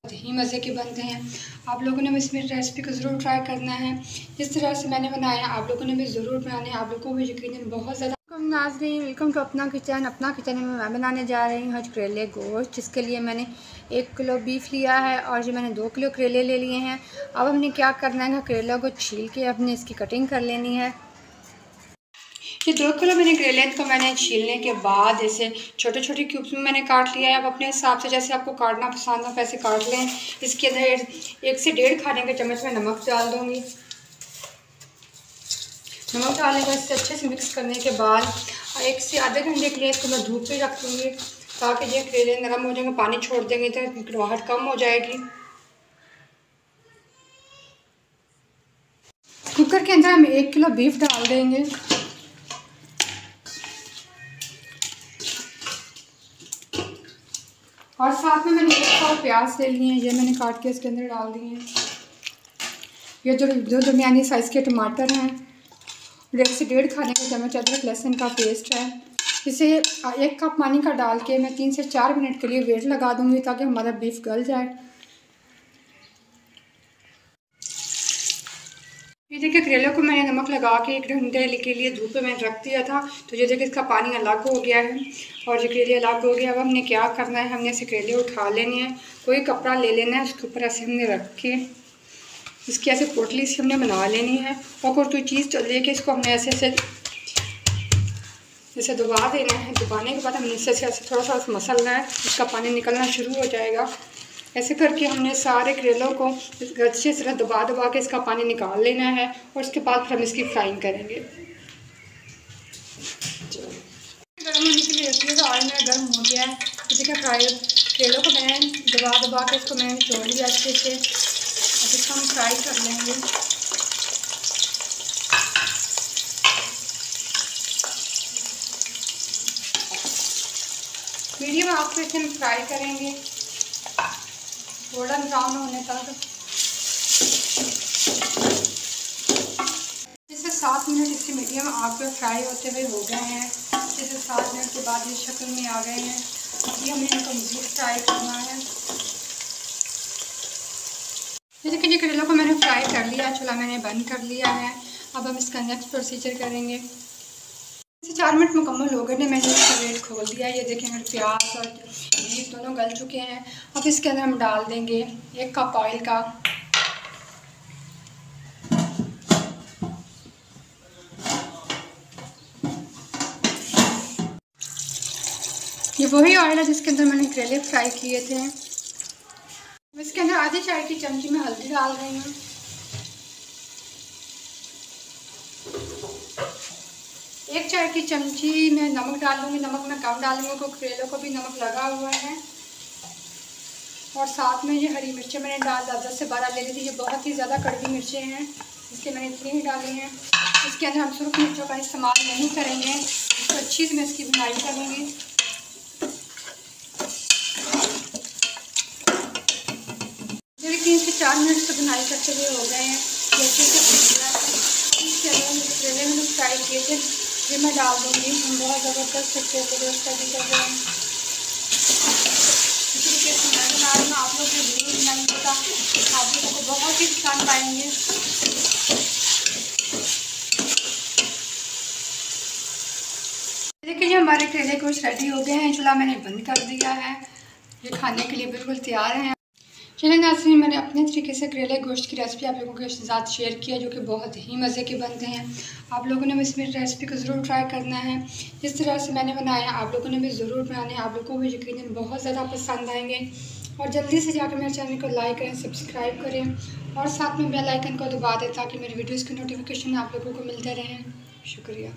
बहुत ही मज़े के बनते हैं। आप लोगों ने भी इसमें रेसिपी को ज़रूर ट्राई करना है। जिस तरह से मैंने बनाया आप लोगों ने भी ज़रूर बनाने, आप लोगों को भी यकीनन बहुत ज़्यादा। नाज़रीन, वेलकम टू अपना किचन में मैं बनाने जा रही हूँ आज करेले गोश्त। जिसके लिए मैंने 1 किलो बीफ लिया है और ये मैंने 2 किलो करेले ले लिए हैं। अब हमने क्या करना है, करेला को छील के अपने इसकी कटिंग कर लेनी है। ये 2 किलो मैंने करेले को मैंने छीलने के बाद इसे छोटे छोटे क्यूब्स में मैंने काट लिया है। अब अपने हिसाब से जैसे आपको काटना पसंद हो वैसे काट लें। इसके अंदर 1 से 1.5 खाने के चम्मच में नमक डाल दूँगी। नमक डालने के बाद इसे अच्छे से मिक्स करने के बाद 1 से आधे घंटे के लिए इसको मैं धूप पे रख दूँगी ताकि ये करेले नरम हो जाएंगे। पानी छोड़ देंगे तो कड़वाहट कम हो जाएगी। कुकर के अंदर हम 1 किलो बीफ डाल देंगे। और साथ में मैंने 1 पाव प्याज ले लिए हैं, ये मैंने काट के इसके अंदर डाल दिए हैं। ये जो दरमियानी साइज़ के टमाटर हैं, 1 से 1.5 खाने का चम्मच अदरक लहसुन का पेस्ट है। इसे 1 कप पानी का डाल के मैं 3 से 4 मिनट के लिए वेट लगा दूंगी ताकि हमारा बीफ गल जाए। ये देखिए करेले को मैंने नमक लगा के 1 घंटे के लिए धूप पे मैंने रख दिया था, तो ये देखिए इसका पानी अलग हो गया है और ये करेले अलग हो गया। अब हमने क्या करना है, हमने ऐसे करेले उठा लेने हैं। कोई कपड़ा ले लेना है, उसके ऊपर ऐसे हमने रख के इसकी ऐसे पोटली से हमने बना लेनी है। और कोई चीज़ लेके इसको हमने ऐसे जैसे दबा देना है। दबाने के बाद हमने इससे ऐसे थोड़ा सा मसलना है, इसका पानी निकलना शुरू हो जाएगा। ऐसे करके हमने सारे करेलों को अच्छे से दबा के इसका पानी निकाल लेना है और उसके बाद फिर हम इसकी फ्राइंग करेंगे। गर्म होने के लिए रखिए, तो ऑयल मेरा गर्म हो गया है। तो देखिए करेलों को मैंने दबा के इसको मैंने छोड़ दिया अच्छे से। अब इसको हम फ्राई कर लेंगे। मीडियम आंच पे इसे हम फ्राई करेंगे गोल्डन ब्राउन होने तक। जैसे 7 मिनट इसके मीडियम आंच पे फ्राई होते हुए हो गए हैं। जैसे 7 मिनट के बाद ये शक्ल में आ गए हैं। अभी हमें इनको मज़ीद फ्राई करना है। जैसे कि ये करेलों को मैंने फ्राई कर लिया, चूल्हा मैंने बंद कर लिया है। अब हम इसका नेक्स्ट प्रोसीजर करेंगे। 4 मिनट मुकम्मल हो गए ने मैंने इसका वेट खोल दिया। ये देखें मेरे प्याज और बीफ दोनों गल चुके हैं। अब इसके अंदर हम डाल देंगे 1 कप ऑयल का। ये वही ऑयल है जिसके अंदर मैंने करेले फ्राई किए थे। इसके अंदर आधी चाय की चमची में हल्दी डाल रही हूँ। एक चाय की चमची में नमक डाल लूँगी। नमक मैं कम डालूँगी क्योंकि करेलों को भी नमक लगा हुआ है। और साथ में ये हरी मिर्चें मैंने डाल 10 से 12 ले ली थी। ये बहुत ही ज़्यादा कड़वी मिर्चें हैं, इसलिए मैंने इतनी ही डाली हैं। इसके अंदर हम सुर्ख मिर्चों का इस्तेमाल नहीं करेंगे, तो अच्छी से मैं इसकी बुनाई करूँगी। मेरी 3 से 4 मिनट से बुनाई करते हुए हो गए हैं। अच्छे से इसके अंदर करेले मैंने फ्राई किए थे, ये मैं डाल दूँगी। हम बहुत ज़बरदस्त तरीके कर रहे हैं। इसी तरीके से मैं बना रही हूँ, आप लोग को जरूर बनाइए, पता आप लोगों को बहुत ही पसंद आएंगे। देखिए ये हमारे करेले कुछ रेडी हो गए हैं। चूल्हा मैंने बंद कर दिया है, ये खाने के लिए बिल्कुल तैयार हैं। चलिए नाज़रीन, मैंने अपने तरीके से करेले गोश्त की रेसिपी आप लोगों के साथ शेयर किया, जो कि बहुत ही मज़े के बनते हैं। आप लोगों ने भी इसमें रेसिपी को ज़रूर ट्राई करना है। जिस तरह से मैंने बनाया आप लोगों ने भी ज़रूर बनाने, आप लोगों को भी यकीनन बहुत ज़्यादा पसंद आएंगे। और जल्दी से जाकर मेरे चैनल को लाइक करें, सब्सक्राइब करें और साथ में बेल आइकन को दबा दें ताकि मेरी वीडियोज़ की नोटिफिकेशन आप लोगों को मिलते रहें। शुक्रिया।